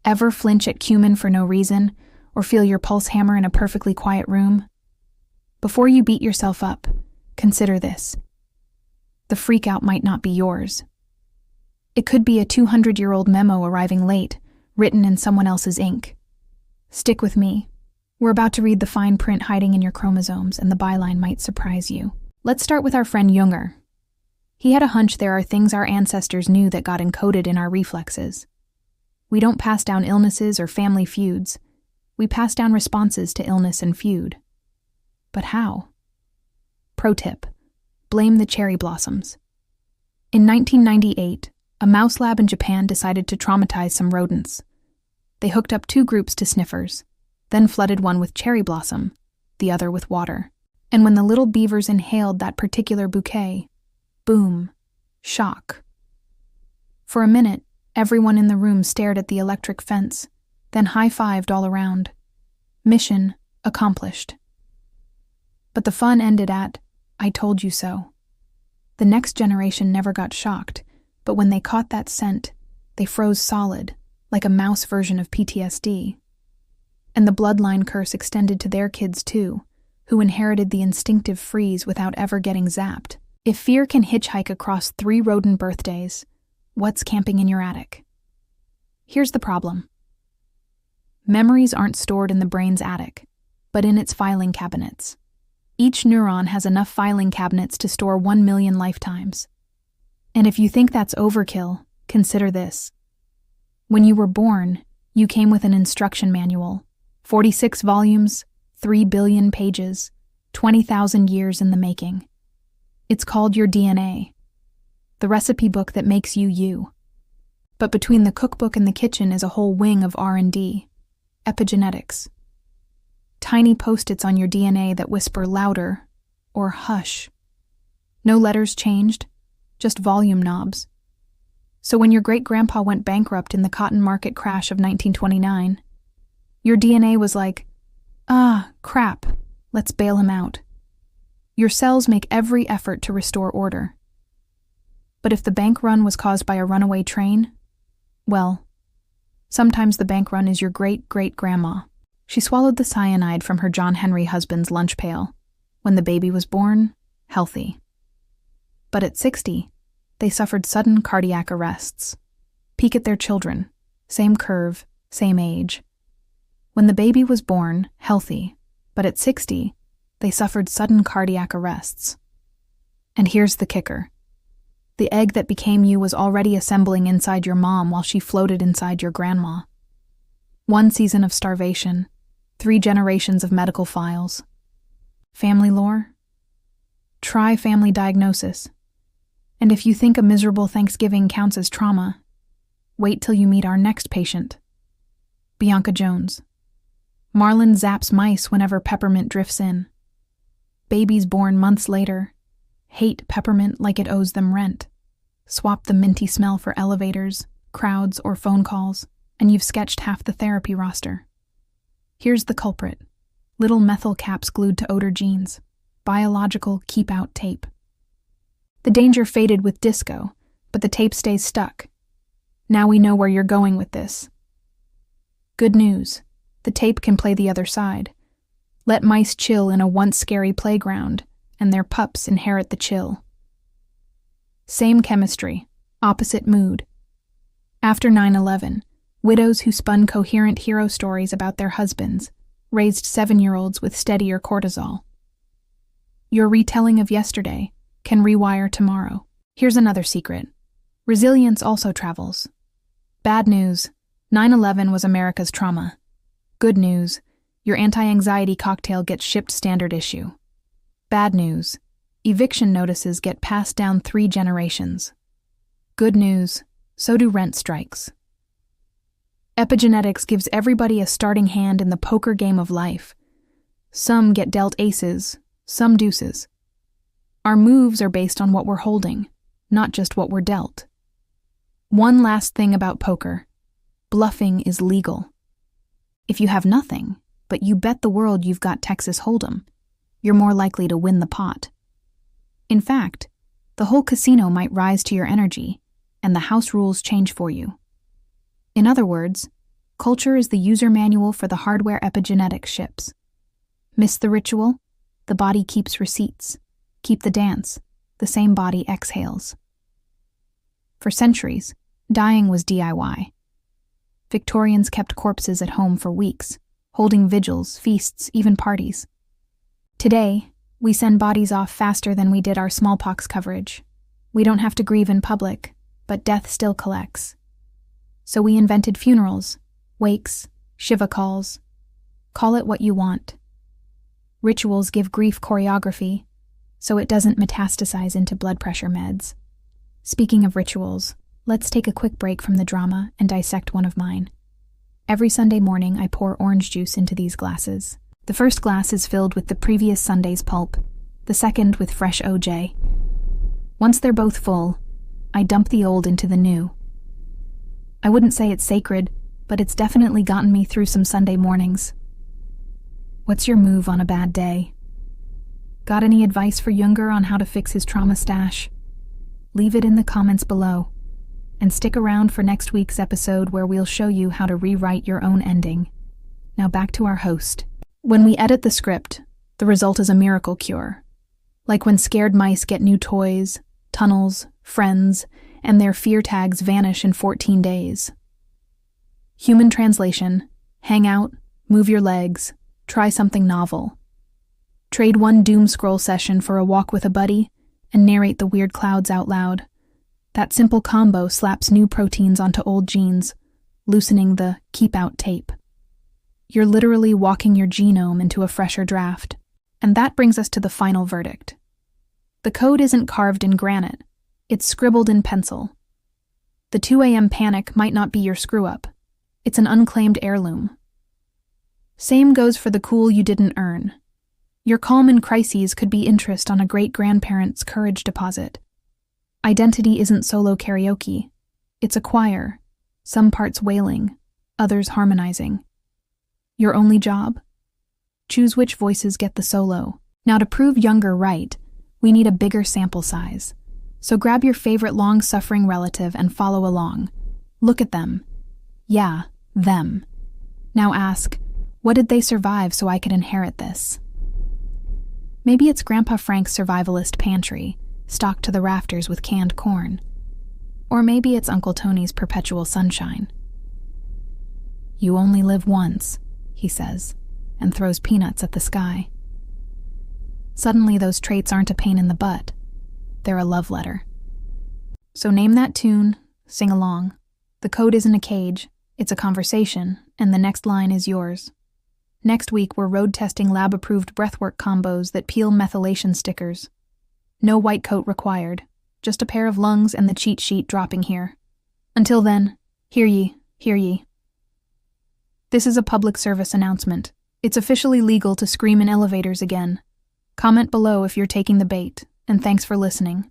Ever flinch at cumin for no reason, or feel your pulse hammer in a perfectly quiet room? Before you beat yourself up, consider this. The freakout might not be yours. It could be a 200-year-old memo arriving late, written in someone else's ink. Stick with me. We're about to read the fine print hiding in your chromosomes, and the byline might surprise you. Let's start with our friend Junger. He had a hunch there are things our ancestors knew that got encoded in our reflexes. We don't pass down illnesses or family feuds. We pass down responses to illness and feud. But how? Pro tip: blame the cherry blossoms. In 1998, a mouse lab in Japan decided to traumatize some rodents. They hooked up 2 groups to sniffers, then flooded one with cherry blossom, the other with water. And when the little beavers inhaled that particular bouquet, boom, shock. For a minute, everyone in the room stared at the electric fence, then high-fived all around. Mission accomplished. But the fun ended at, "I told you so." The next generation never got shocked, but when they caught that scent, they froze solid, like a mouse version of PTSD. And the bloodline curse extended to their kids too, who inherited the instinctive freeze without ever getting zapped. If fear can hitchhike across 3 rodent birthdays, what's camping in your attic? Here's the problem. Memories aren't stored in the brain's attic, but in its filing cabinets. Each neuron has enough filing cabinets to store 1 million lifetimes. And if you think that's overkill, consider this. When you were born, you came with an instruction manual, 46 volumes, 3 billion pages, 20,000 years in the making. It's called your DNA, the recipe book that makes you you. But between the cookbook and the kitchen is a whole wing of R&D, epigenetics. Tiny post-its on your DNA that whisper louder or hush. No letters changed, just volume knobs. So when your great-grandpa went bankrupt in the cotton market crash of 1929, your DNA was like, crap, let's bail him out. Your cells make every effort to restore order. But if the bank run was caused by a runaway train, well, sometimes the bank run is your great-great-grandma. She swallowed the cyanide from her John Henry husband's lunch pail. When the baby was born, healthy. But at 60, they suffered sudden cardiac arrests. Peek at their children, same curve, same age. When the baby was born, healthy, but at 60, they suffered sudden cardiac arrests. And here's the kicker. The egg that became you was already assembling inside your mom while she floated inside your grandma. 1 season of starvation, 3 generations of medical files. Family lore? Try family diagnosis. And if you think a miserable Thanksgiving counts as trauma, wait till you meet our next patient. Bianca Jones. Marlin zaps mice whenever peppermint drifts in. Babies born months later hate peppermint like it owes them rent. Swap the minty smell for elevators, crowds, or phone calls, and you've sketched half the therapy roster. Here's the culprit. Little methyl caps glued to odor genes. Biological keep-out tape. The danger faded with disco, but the tape stays stuck. Now we know where you're going with this. Good news. The tape can play the other side. Let mice chill in a once scary playground, and their pups inherit the chill. Same chemistry, opposite mood. After 9/11, widows who spun coherent hero stories about their husbands raised 7-year-olds with steadier cortisol. Your retelling of yesterday can rewire tomorrow. Here's another secret. Resilience also travels. Bad news, 9/11 was America's trauma. Good news, your anti-anxiety cocktail gets shipped standard issue. Bad news, eviction notices get passed down 3 generations. Good news, so do rent strikes. Epigenetics gives everybody a starting hand in the poker game of life. Some get dealt aces, some deuces. Our moves are based on what we're holding, not just what we're dealt. One last thing about poker. Bluffing is legal. If you have nothing, but you bet the world you've got Texas Hold'em, you're more likely to win the pot. In fact, the whole casino might rise to your energy, and the house rules change for you. In other words, Culture is the user manual for the hardware epigenetics ships. Miss the ritual? The body keeps receipts. Keep the dance. The same body exhales. For centuries, dying was DIY. Victorians kept corpses at home for weeks, holding vigils, feasts, even parties. Today, we send bodies off faster than we did our smallpox coverage. We don't have to grieve in public, but death still collects. So we invented funerals, wakes, Shiva calls. Call it what you want. Rituals give grief choreography, so it doesn't metastasize into blood pressure meds. Speaking of rituals, let's take a quick break from the drama and dissect one of mine. Every Sunday morning, I pour orange juice into these glasses. The first glass is filled with the previous Sunday's pulp, the second with fresh OJ. Once they're both full, I dump the old into the new. I wouldn't say it's sacred, but it's definitely gotten me through some Sunday mornings. What's your move on a bad day? Got any advice for Junger on how to fix his trauma stash? Leave it in the comments below. And stick around for next week's episode where we'll show you how to rewrite your own ending. Now back to our host. When we edit the script, the result is a miracle cure. Like when scared mice get new toys, tunnels, friends, and their fear tags vanish in 14 days. Human translation: hang out, move your legs, try something novel. Trade one doom scroll session for a walk with a buddy, and narrate the weird clouds out loud. That simple combo slaps new proteins onto old genes, loosening the keep-out tape. You're literally walking your genome into a fresher draft. And that brings us to the final verdict. The code isn't carved in granite. It's scribbled in pencil. The 2 a.m. panic might not be your screw-up. It's an unclaimed heirloom. Same goes for the cool you didn't earn. Your calm in crises could be interest on a great-grandparent's courage deposit. Identity isn't solo karaoke. It's a choir, some parts wailing, others harmonizing. Your only job? Choose which voices get the solo. Now, to prove Junger right, we need a bigger sample size. So grab your favorite long-suffering relative and follow along. Look at them. Yeah, them. Now ask, what did they survive so I could inherit this? Maybe it's Grandpa Frank's survivalist pantry, stocked to the rafters with canned corn. Or maybe it's Uncle Tony's perpetual sunshine. You only live once, he says, and throws peanuts at the sky. Suddenly those traits aren't a pain in the butt. They're a love letter. So name that tune, sing along. The code isn't a cage, it's a conversation, and the next line is yours. Next week we're road testing lab-approved breathwork combos that peel methylation stickers. No white coat required, just a pair of lungs and the cheat sheet dropping here. Until then, hear ye, hear ye. This is a public service announcement. It's officially legal to scream in elevators again. Comment below if you're taking the bait, and thanks for listening.